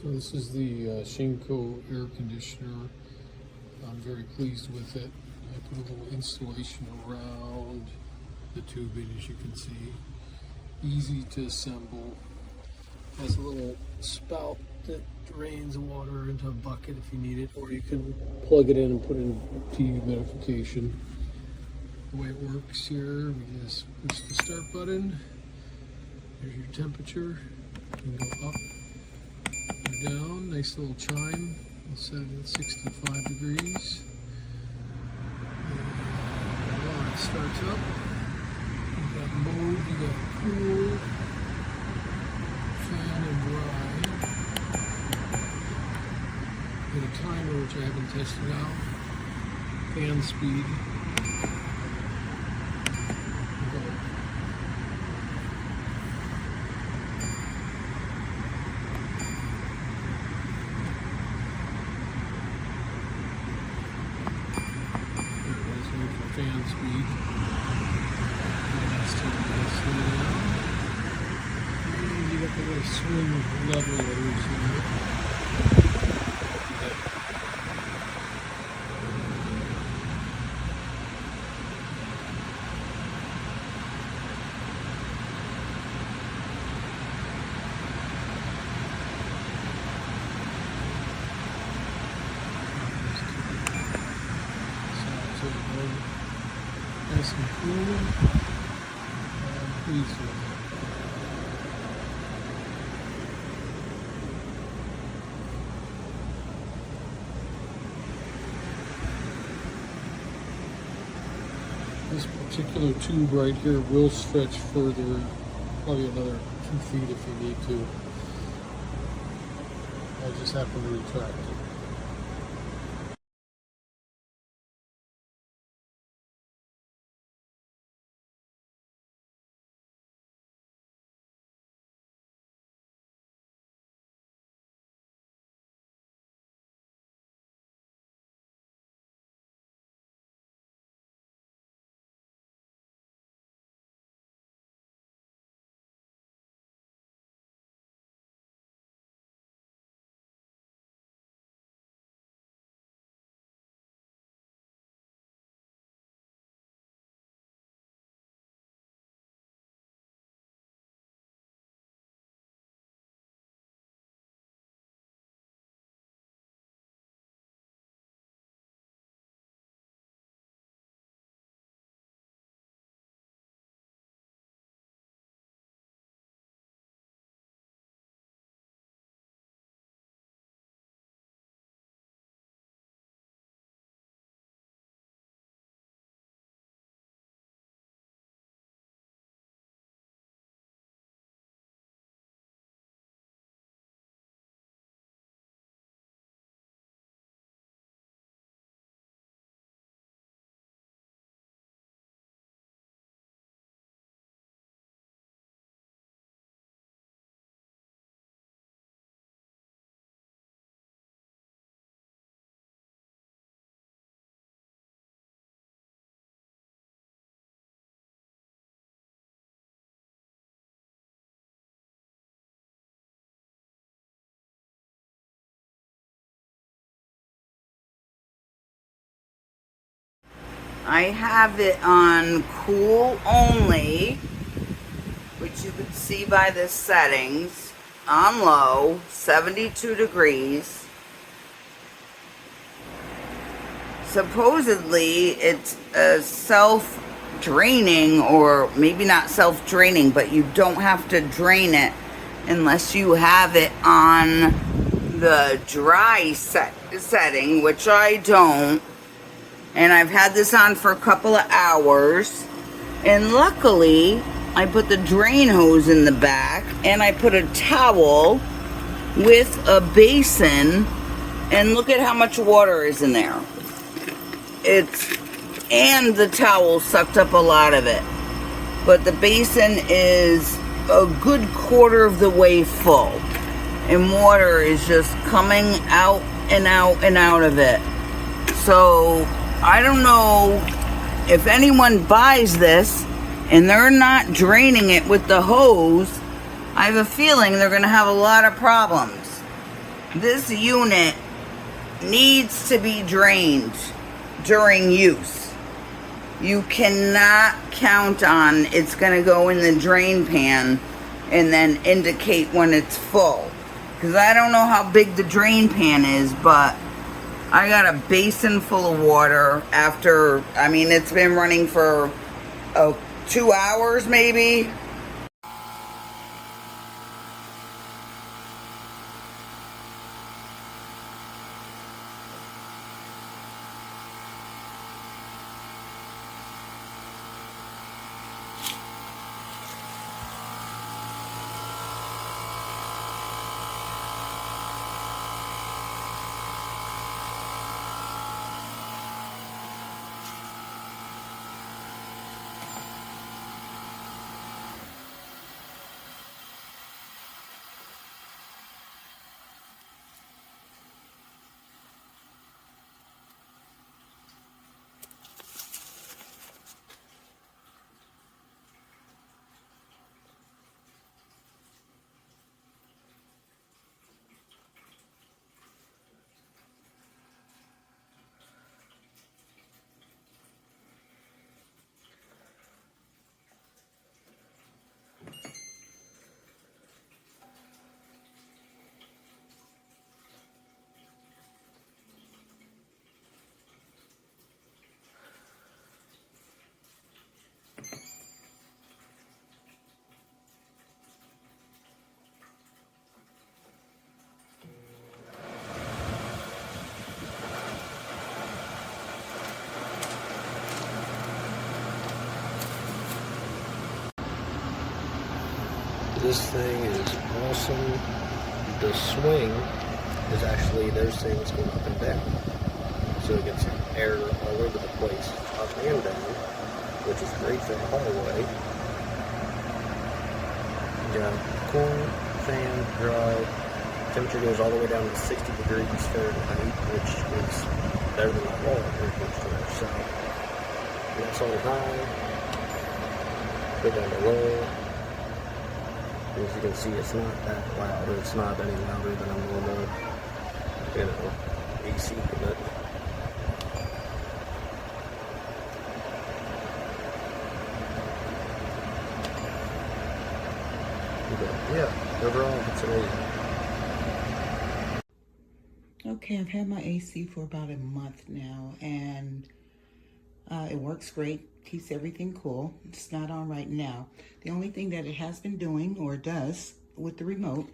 So this is the Shinco air conditioner. I'm very pleased with it. I put a little insulation around the tubing, as you can see. Easy to assemble. Has a little spout that drains water into a bucket if you need it, or you can plug it in and put in dehumidification. The way it works here, we just push the start button. There's your temperature. You can go up or down. Nice little chime. We'll set it at 65 degrees. And while it starts up, you got mode, you got cool, fan, and dry. Got a timer which I haven't tested out. Fan speed. Fan speed. And you got the little swing levelers here. Nice and cool. I'm pleased with it. This particular tube right here will stretch further, probably another 2 feet if you need to. I just happen to retract it. I have it on cool only, which you can see by the settings. On low, 72 degrees. Supposedly it's self-draining, or maybe not self-draining, but you don't have to drain it unless you have it on the dry setting, which I don't. And I've had this on for a couple of hours, and luckily I put the drain hose in the back, and I put a towel with a basin, and look at how much water is in there. And the towel sucked up a lot of it, but the basin is a good quarter of the way full, and water is just coming out and out and out of it. So I don't know if anyone buys this and they're not draining it with the hose. I have a feeling they're going to have a lot of problems. this unit needs to be drained during use. You cannot count on it's going to go in the drain pan and then indicate when it's full. Because I don't know how big the drain pan is, but I got a basin full of water after, I mean, it's been running for 2 hours maybe. This thing is awesome. The swing is actually, those things go up and down. So it gets air all over the place, up and down, which is great for the hallway. You got cool, fan, dry. Temperature goes all the way down to 60 degrees Fahrenheit, which is better than my wall air conditioner. So that's on high, go down to low. As you can see, it's not that loud. It's not any louder than a normal, AC unit. But yeah, overall, it's amazing. Okay, I've had my AC for about a month now, and it works great. Keeps everything cool. It's not on right now. The only thing that it has been doing, or does, with the remote,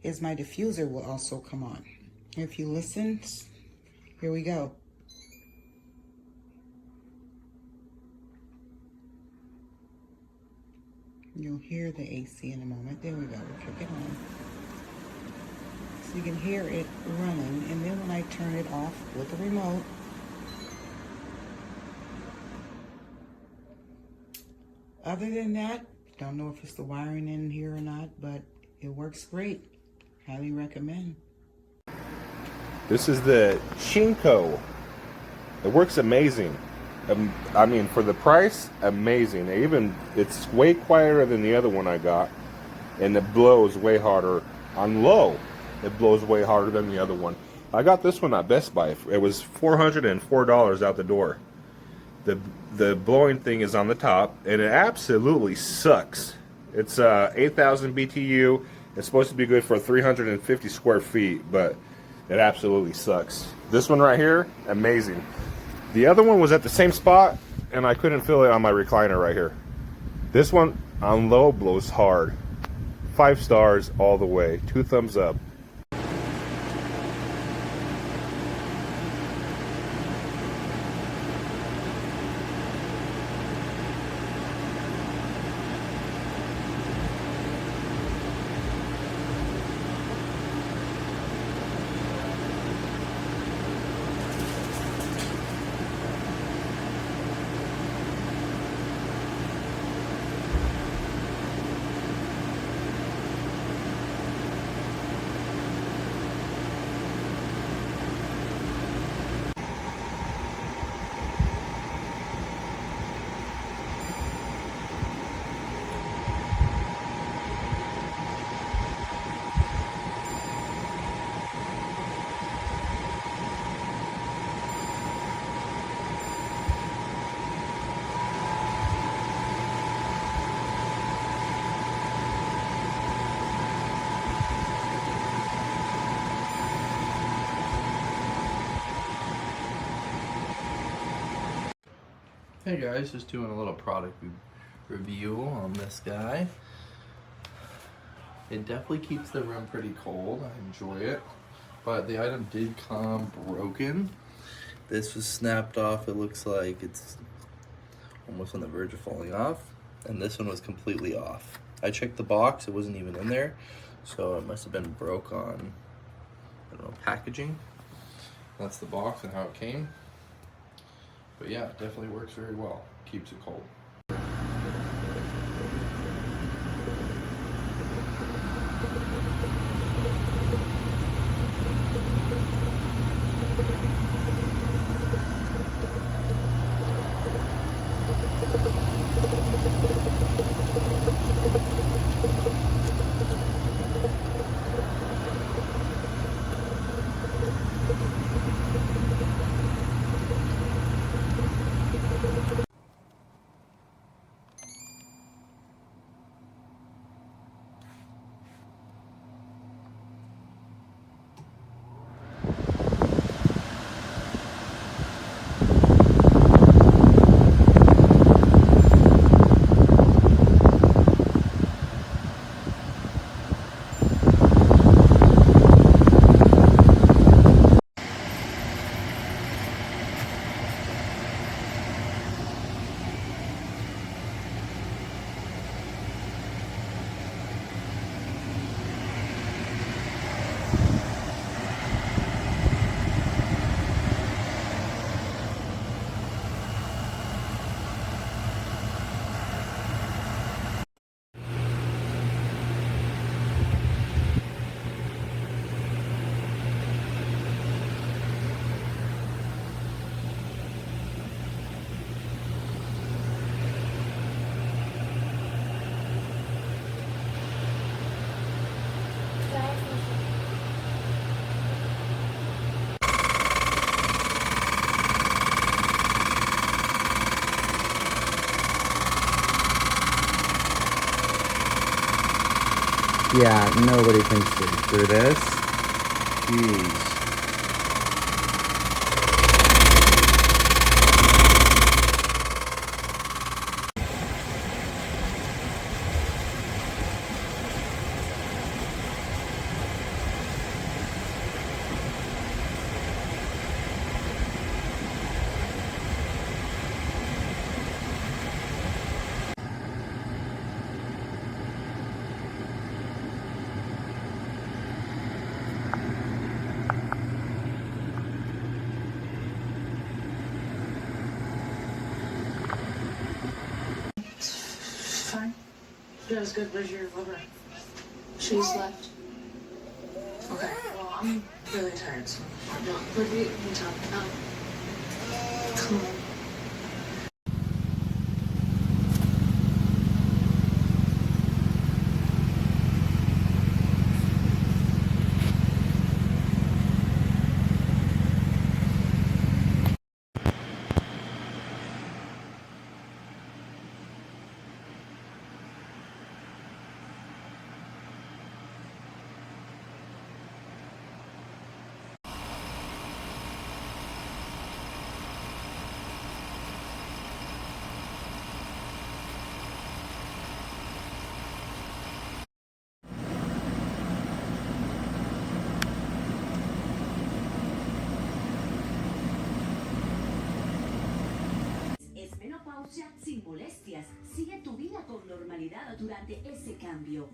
is my diffuser will also come on. If you listen, here we go. You'll hear the AC in a moment. There we go. We'll kick it on. So you can hear it running, and then when I turn it off with the remote, other than that, don't know if it's the wiring in here or not, but it works great. Highly recommend. This is the Shinco. It works amazing. I mean, for the price, amazing. It's way quieter than the other one I got, and it blows way harder on low. It blows way harder than the other one. I got this one at Best Buy. It was $404 out the door. The blowing thing is on the top, and it absolutely sucks. It's 8,000 BTU. It's supposed to be good for 350 square feet, but it absolutely sucks. This one right here, amazing. The other one was at the same spot, and I couldn't feel it on my recliner right here. This one on low blows hard. 5 stars all the way. 2 thumbs up. Hey guys, just doing a little product review on this guy. It definitely keeps the room pretty cold. I enjoy it. But the item did come broken. This was snapped off. It looks like it's almost on the verge of falling off. And this one was completely off. I checked the box, it wasn't even in there. So it must have been broke on, I don't know, packaging. That's the box and how it came. But yeah, it definitely works very well. Keeps it cold. Yeah, nobody can sleep through this. Jeez. Fine. That was good. Where's your lover? She's left. Okay. Well, I'm really tired, so what do you talk about? Come on. Es menopausia sin molestias. Sigue tu vida con normalidad durante ese cambio.